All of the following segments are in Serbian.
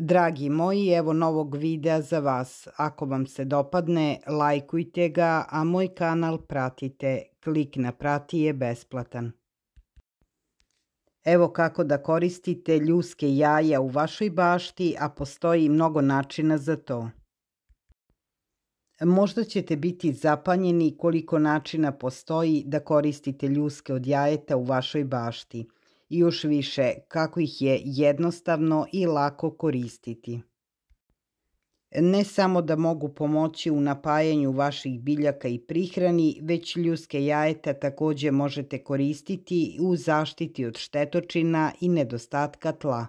Dragi moji, evo novog videa za vas. Ako vam se dopadne, lajkujte ga, a moj kanal pratite. Klik na prati je besplatan. Evo kako da koristite ljuske jaja u vašoj bašti, a postoji mnogo načina za to. Možda ćete biti zapanjeni koliko načina postoji da koristite ljuske od jajeta u vašoj bašti. I još više kako ih je jednostavno i lako koristiti. Ne samo da mogu pomoći u napajanju vaših biljaka i prihrani, već ljuske jajeta također možete koristiti u zaštiti od štetočina i nedostatka tla.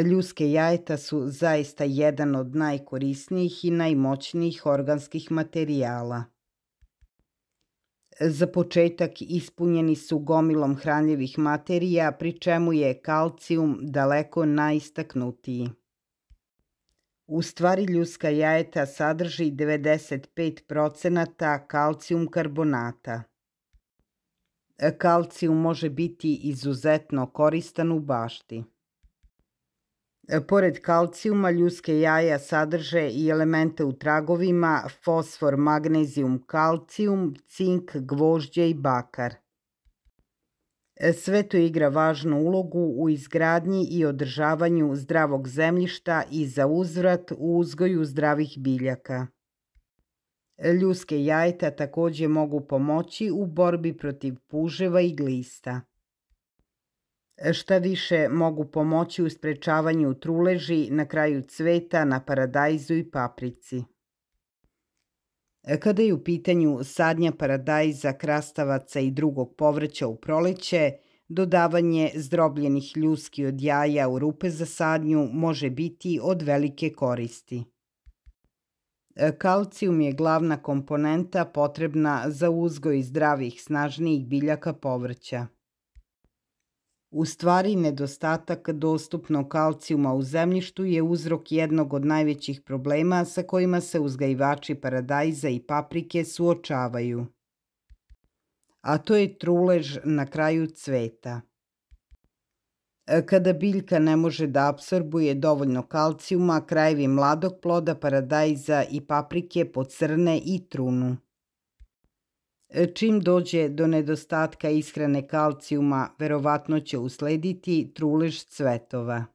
Ljuske jajeta su zaista jedan od najkorisnijih i najmoćnijih organskih materijala. Za početak ispunjeni su gomilom hranljivih materija, pri čemu je kalcijum daleko najistaknutiji. U stvari ljuska jajeta sadrži 95% kalcijum karbonata. Kalcijum može biti izuzetno koristan u bašti. Pored kalcijuma, ljuske jaja sadrže i elemente u tragovima fosfor, magnezijum, kalcijum, cink, gvožđe i bakar. Sve to igra važnu ulogu u izgradnji i održavanju zdravog zemljišta i za uzvrat u uzgoju zdravih biljaka. Ljuske jajeta također mogu pomoći u borbi protiv puževa i glista. Šta više, mogu pomoći u sprečavanju truleži na kraju cveta, na paradajzu i paprici. Kada je u pitanju sadnja paradajza, krastavaca i drugog povrća u proleće, dodavanje zdrobljenih ljuski od jaja u rupe za sadnju može biti od velike koristi. Kalcijum je glavna komponenta potrebna za uzgoj zdravih, snažnijih biljaka povrća. U stvari, nedostatak dostupnog kalcijuma u zemljištu je uzrok jednog od najvećih problema sa kojima se uzgajivači paradajza i paprike suočavaju. A to je trulež na kraju cveta. Kada biljka ne može da apsorbuje dovoljno kalcijuma, krajevi mladog ploda paradajza i paprike pocrne i trunu. Čim dođe do nedostatka ishrane kalcijuma, verovatno će uslediti trulež cvetova.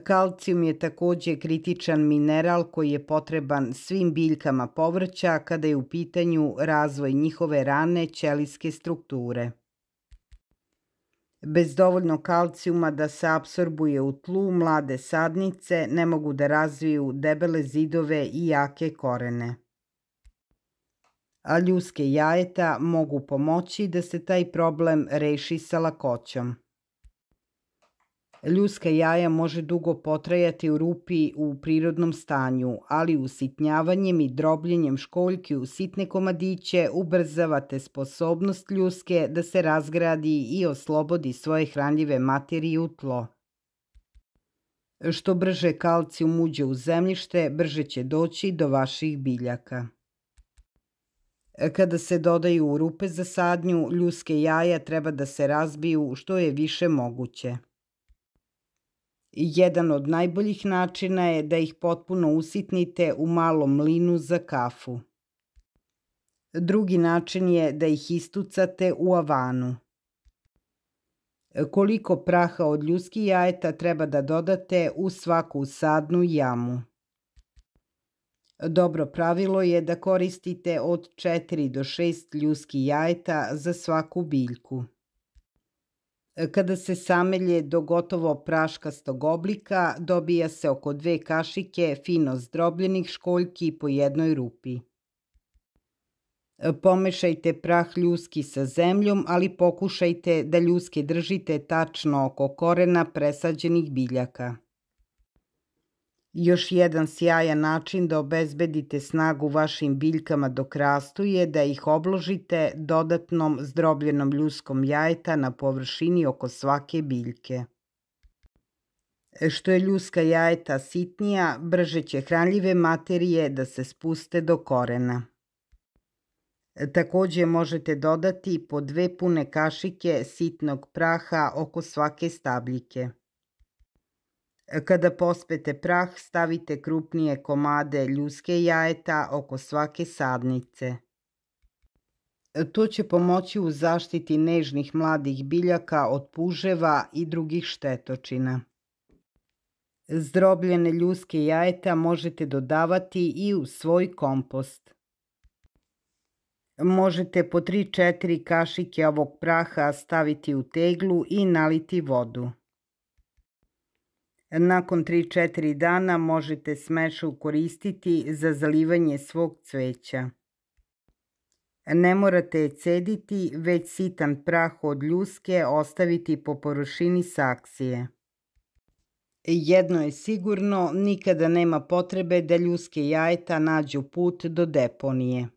Kalcijum je također kritičan mineral koji je potreban svim biljkama povrća kada je u pitanju razvoj njihove rane ćelijske strukture. Bez dovoljno kalcijuma da se apsorbuje u tlu, mlade sadnice ne mogu da razviju debele zidove i jake korene. A ljuske jajeta mogu pomoći da se taj problem reši sa lakoćom. Ljuska jaja može dugo potrajati u rupi u prirodnom stanju, ali usitnjavanjem i drobljenjem školjki u sitne komadiće ubrzavate sposobnost ljuske da se razgradi i oslobodi svoje hranljive materije u tlo. Što brže kalcijum uđe u zemljište, brže će doći do vaših biljaka. Kada se dodaju u rupe za sadnju, ljuske jaja treba da se razbiju što je više moguće. Jedan od najboljih načina je da ih potpuno usitnite u malom mlinu za kafu. Drugi način je da ih istucate u avanu. Koliko praha od ljuskih jajeta treba da dodate u svaku sadnu jamu. Dobro pravilo je da koristite od 4 do 6 ljuskih jajeta za svaku biljku. Kada se samelje do gotovo praškastog oblika, dobija se oko 2 kašike fino zdrobljenih školjki po jednoj rupi. Pomešajte prah ljuski sa zemljom, ali pokušajte da ljuske držite tačno oko korena presađenih biljaka. Još jedan sjajan način da obezbedite snagu vašim biljkama dok rastu je da ih obložite dodatnom zdrobljenom ljuskom jajeta na površini oko svake biljke. Što je ljuska jajeta sitnija, brže će hranljive materije da se spuste do korena. Također možete dodati po 2 pune kašike sitnog praha oko svake stabljike. Kada pospete prah, stavite krupnije komade ljuske jajeta oko svake sadnice. To će pomoći u zaštiti nežnih mladih biljaka od puževa i drugih štetočina. Zdrobljene ljuske jajeta možete dodavati i u svoj kompost. Možete po 3-4 kašike ovog praha staviti u teglu i naliti vodu. Nakon 3-4 dana možete smešao koristiti za zalivanje svog cveća. Ne morate je cediti, već sitan prah od ljuske ostaviti po površini saksije. Jedno je sigurno, nikada nema potrebe da ljuske jajeta nađu put do deponije.